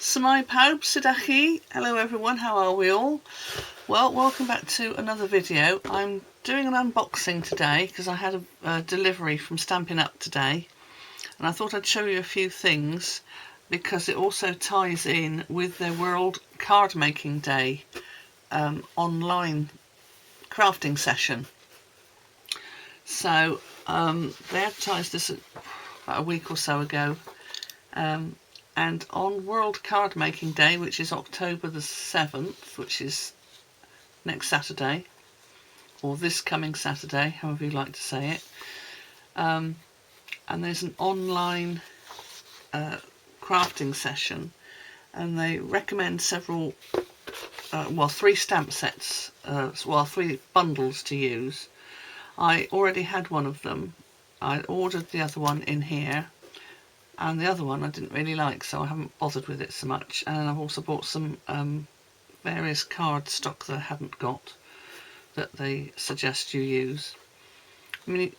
Smai pawb, sydach. Hello everyone, how are we all? Well, welcome back to another video. I'm doing an unboxing today because I had a delivery from Stampin' Up today, and I thought I'd show you a few things because it also ties in with their World Card Making Day online crafting session. So they advertised this about a week or so ago, and on World Card Making Day, which is October the 7th, which is next Saturday, or this coming Saturday, however you like to say it, and there's an online crafting session, and they recommend several, three stamp sets, three bundles to use. I already had one of them. I ordered the other one in here, and the other one I didn't really like, so I haven't bothered with it so much. And I've also bought some various card stock that I hadn't got that they suggest you use. I mean,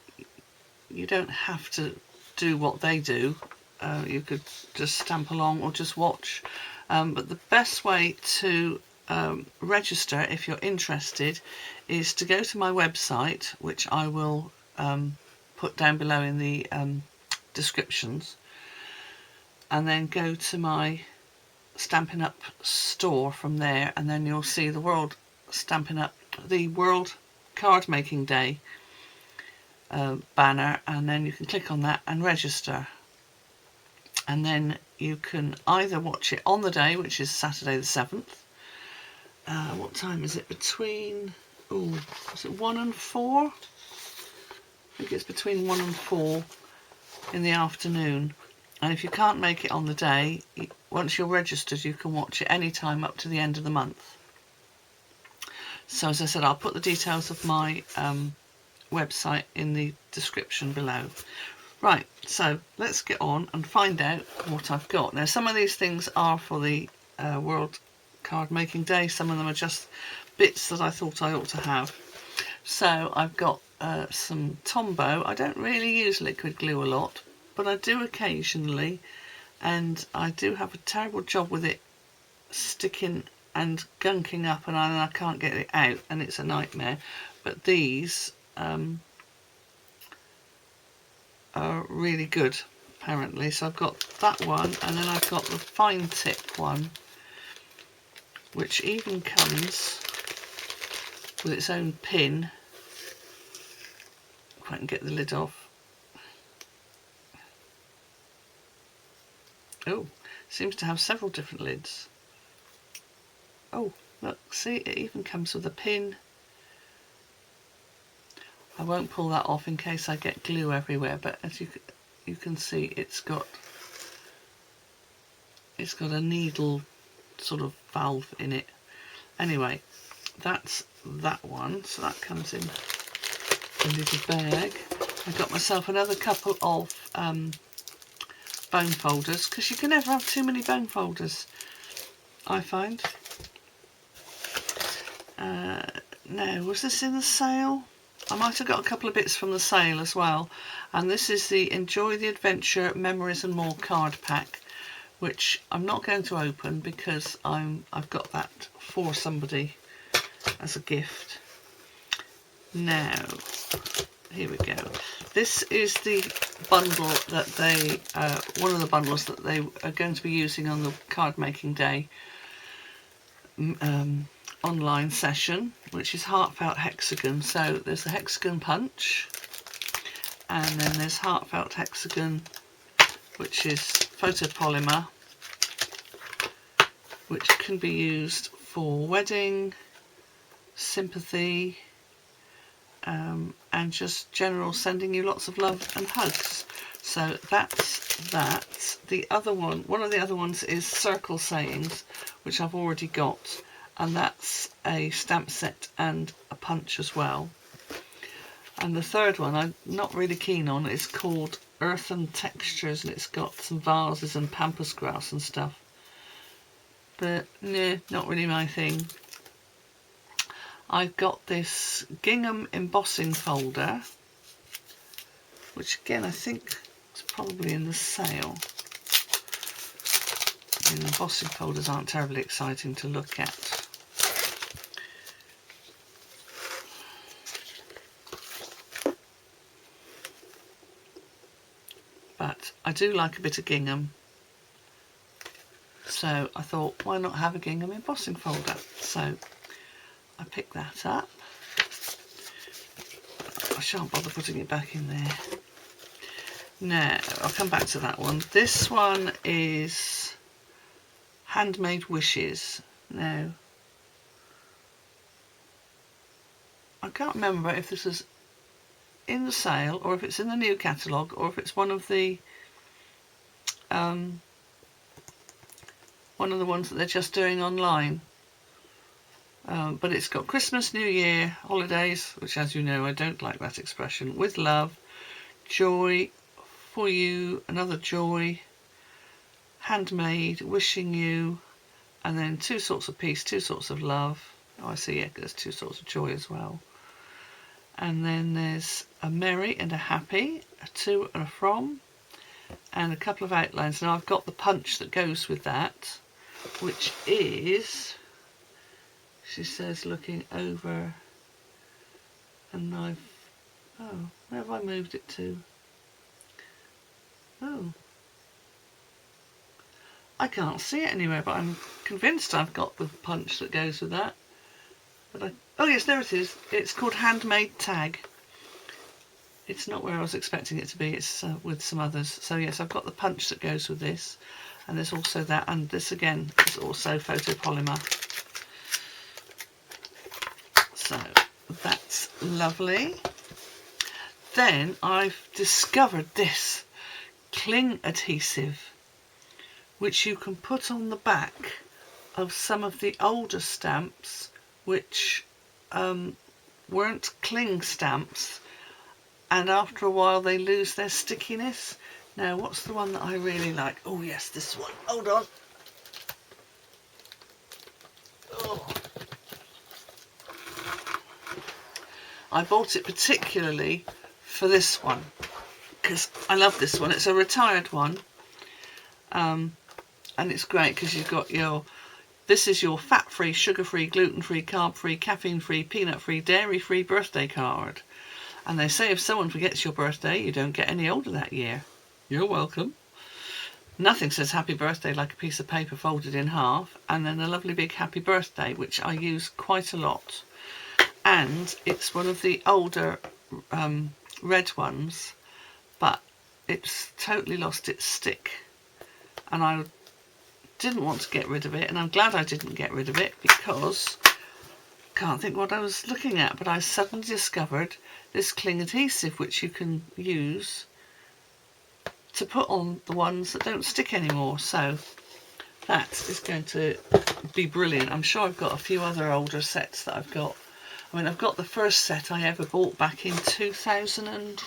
you don't have to do what they do. You could just stamp along or just watch. But the best way to register, if you're interested, is to go to my website, which I will put down below in the descriptions, and then go to my Stampin' Up store from there, and then you'll see the World Card Making Day banner, and then you can click on that and register, and then you can either watch it on the day, which is Saturday the 7th. What time is it? Between, is it 1 and 4? I think it's between 1 and 4 in the afternoon. And if you can't make it on the day, once you're registered, you can watch it any time up to the end of the month. So as I said, I'll put the details of my website in the description below. Right, so let's get on and find out what I've got. Now, some of these things are for the World Card Making Day. Some of them are just bits that I thought I ought to have. So I've got some Tombow. I don't really use liquid glue a lot, but I do occasionally, and I do have a terrible job with it sticking and gunking up, and I can't get it out, and it's a nightmare. But these are really good, apparently. So I've got that one, and then I've got the fine tip one, which even comes with its own pin. If I can get the lid off. Oh, seems to have several different lids. Oh, look, see, it even comes with a pin. I won't pull that off in case I get glue everywhere, but as you can see, it's got a needle sort of valve in it. Anyway, that's that one. So that comes in a little bag. I got myself another couple of bone folders, because you can never have too many bone folders, I find. Now, was this in the sale? I might have got a couple of bits from the sale as well. And this is the Enjoy the Adventure Memories and More card pack, which I'm not going to open because I've got that for somebody as a gift. Now, here we go. This is the bundle that they, one of the bundles that they are going to be using on the Card Making Day online session, which is Heartfelt Hexagon. So there's the Hexagon Punch, and then there's Heartfelt Hexagon, which is photopolymer, which can be used for wedding, sympathy, and just general sending you lots of love and hugs. So that's that. The other one of the other ones is Circle Sayings, which I've already got, and that's a stamp set and a punch as well. And the third one I'm not really keen on. It's called Earth and Textures, and it's got some vases and pampas grass and stuff. But nah, not really my thing. I've got this gingham embossing folder, which again I think is probably in the sale. And embossing folders aren't terribly exciting to look at. But I do like a bit of gingham. So I thought, why not have a gingham embossing folder? So I picked that up. I shan't bother putting it back in there. Now, I'll come back to that one. This one is Handmade Wishes. Now, I can't remember if this is in the sale or if it's in the new catalogue or if it's one of the ones that they're just doing online. But it's got Christmas, New Year, holidays, which, as you know, I don't like that expression, with love, joy, for you, another joy, handmade, wishing you, and then 2 sorts of peace, 2 sorts of love. Oh, I see, yeah, there's 2 sorts of joy as well. And then there's a merry and a happy, a to and a from, and a couple of outlines. Now I've got the punch that goes with that, which is, she says, looking over, and where have I moved it to? Oh, I can't see it anywhere, but I'm convinced I've got the punch that goes with that. But oh yes, there it is. It's called Handmade Tag. It's not where I was expecting it to be. It's with some others. So yes, I've got the punch that goes with this, and there's also that, and this again is also photopolymer. So that's lovely. Then I've discovered this cling adhesive, which you can put on the back of some of the older stamps, which weren't cling stamps, and after a while they lose their stickiness. Now, what's the one that I really like? Oh yes, this one. Hold on. Oh. I bought it particularly for this one because I love this one. It's a retired one, and it's great because you've got this is your fat-free, sugar-free, gluten-free, carb-free, caffeine-free, peanut-free, dairy-free birthday card. And they say if someone forgets your birthday, you don't get any older that year. You're welcome. Nothing says happy birthday like a piece of paper folded in half, and then a lovely big happy birthday, which I use quite a lot. And it's one of the older red ones, but it's totally lost its stick. And I didn't want to get rid of it, and I'm glad I didn't get rid of it because I can't think what I was looking at, but I suddenly discovered this cling adhesive which you can use to put on the ones that don't stick anymore. So that is going to be brilliant. I'm sure I've got a few other older sets that I've got. I mean, I've got the first set I ever bought back in 2000 and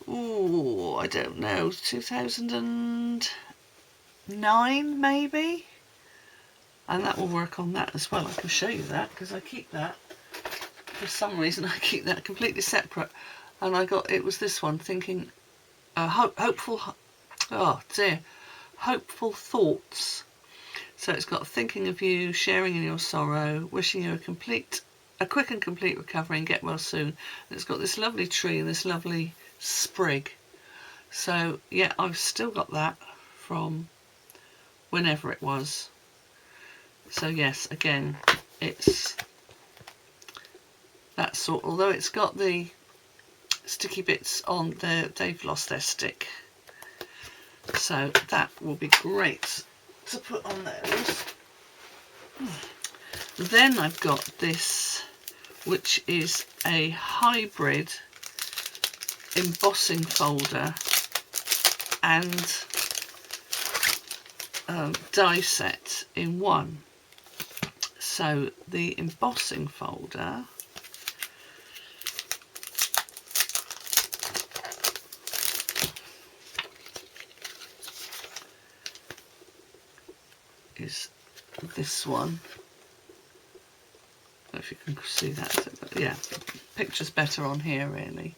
I don't know, 2009 maybe, and that will work on that as well. I can show you that because I keep that, for some reason I keep that completely separate. And I got, it was this one, thinking hopeful thoughts. So it's got thinking of you, sharing in your sorrow, wishing you a quick and complete recovery and get well soon. And it's got this lovely tree and this lovely sprig. So yeah, I've still got that from whenever it was. So yes, again, it's that sort, although it's got the sticky bits on there, they've lost their stick. So that will be great to put on those. Then I've got this, which is a hybrid embossing folder and die set in one. So the embossing folder is this one. I don't know if you can see that, but yeah, picture's better on here really.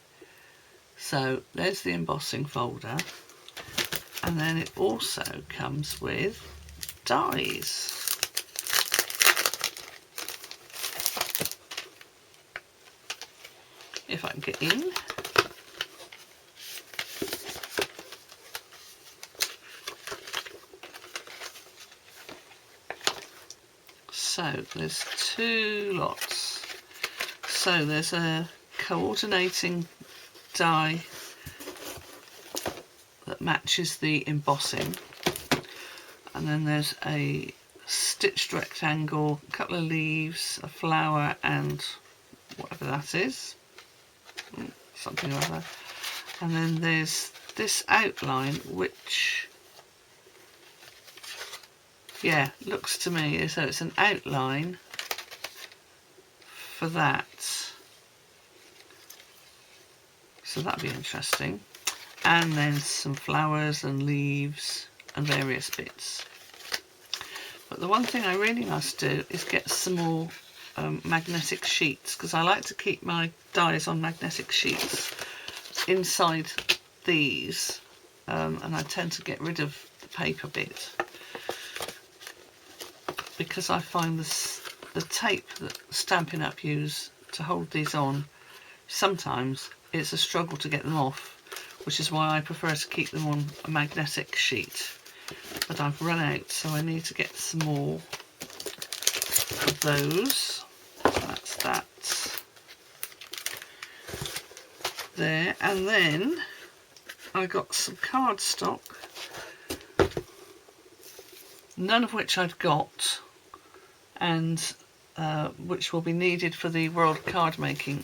So there's the embossing folder, And then it also comes with dies. If I can get in. So there's 2 lots. So there's a coordinating die that matches the embossing, and then there's a stitched rectangle, a couple of leaves, a flower, and whatever that is, something like that. And then there's this outline, which, yeah, looks to me as though it's an outline for that. So that'd be interesting. And then some flowers and leaves and various bits. But the one thing I really must do is get some more magnetic sheets, because I like to keep my dies on magnetic sheets inside these, and I tend to get rid of the paper bit, because I find the tape that Stampin' Up! Use to hold these on, sometimes it's a struggle to get them off, which is why I prefer to keep them on a magnetic sheet. But I've run out, so I need to get some more of those. So that's that there. And then I got some cardstock, none of which I've got, and which will be needed for the World Card Making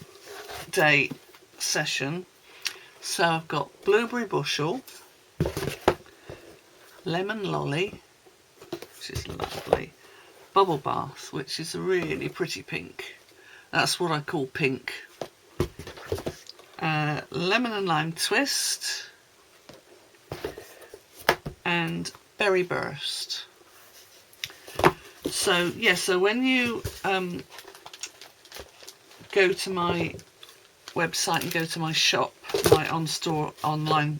Day session. So I've got Blueberry Bushel, Lemon Lolly, which is lovely, Bubble Bath, which is a really pretty pink. That's what I call pink. Lemon and Lime Twist, and Berry Burst. So yeah, so when you go to my website and go to my shop, my online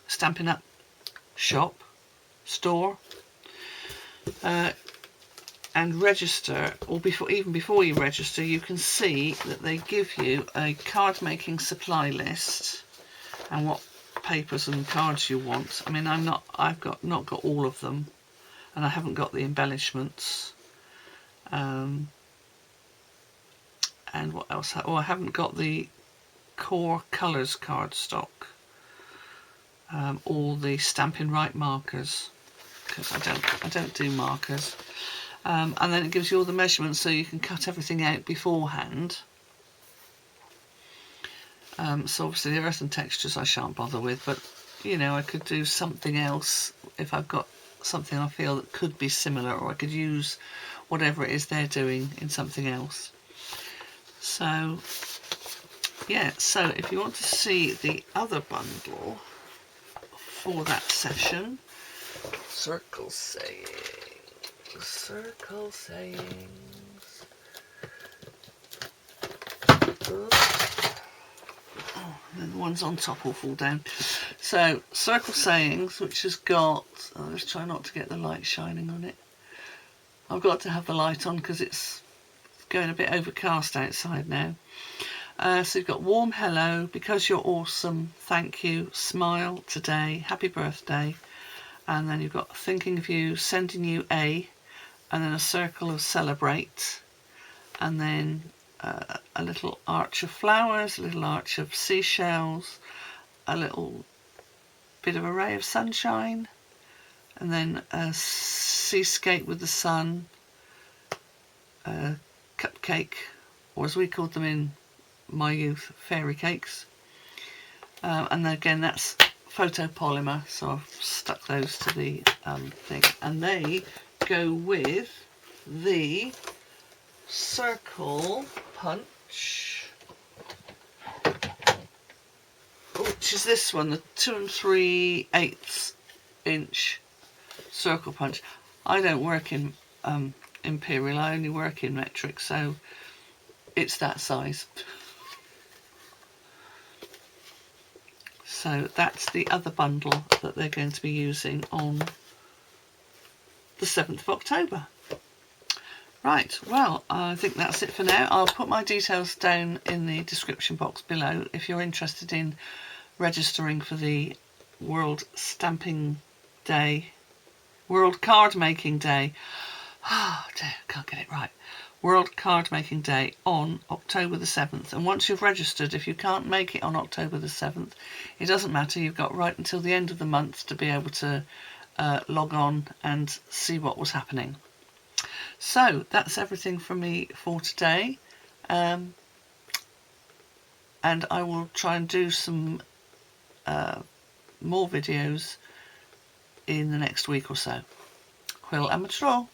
Stampin' Up! Shop, store, and register, or even before you register, you can see that they give you a card making supply list and what papers and cards you want. I mean, I've not got all of them, and I haven't got the embellishments. And what else? Oh, I haven't got the core colours cardstock, or the Stampin' Right markers, because I don't do markers. And then it gives you all the measurements, so you can cut everything out beforehand. So obviously the earth and textures I shan't bother with, but you know, I could do something else if I've got something I feel that could be similar, or I could use whatever it is they're doing in something else. So yeah, so if you want to see the other bundle for that session, circle sayings. Oh, and then the ones on top will fall down. So circle sayings, which has got, let's try not to get the light shining on it. I've got to have the light on because it's going a bit overcast outside now. So you've got warm hello, because you're awesome, thank you, smile today, happy birthday, and then you've got thinking of you, sending you a, and then a circle of celebrate, and then a little arch of flowers, a little arch of seashells, a little bit of a ray of sunshine, and then a seascape with the sun, a cupcake, or as we called them in my youth, fairy cakes, and then again that's photopolymer, so I've stuck those to the thing, and they go with the circle punch, which is this one, the 2 3/8 inch circle punch. I don't work in imperial, I only work in metric, so it's that size. So that's the other bundle that they're going to be using on the 7th of October. Right, well, I think that's it for now. I'll put my details down in the description box below if you're interested in registering for the World Stamping Day, World Card Making Day. Oh dear, can't get it right. World Card Making Day on October the 7th. And once you've registered, if you can't make it on October the 7th, it doesn't matter. You've got right until the end of the month to be able to log on and see what was happening. So that's everything from me for today. And I will try and do some more videos in the next week or so. Quill and Matraw.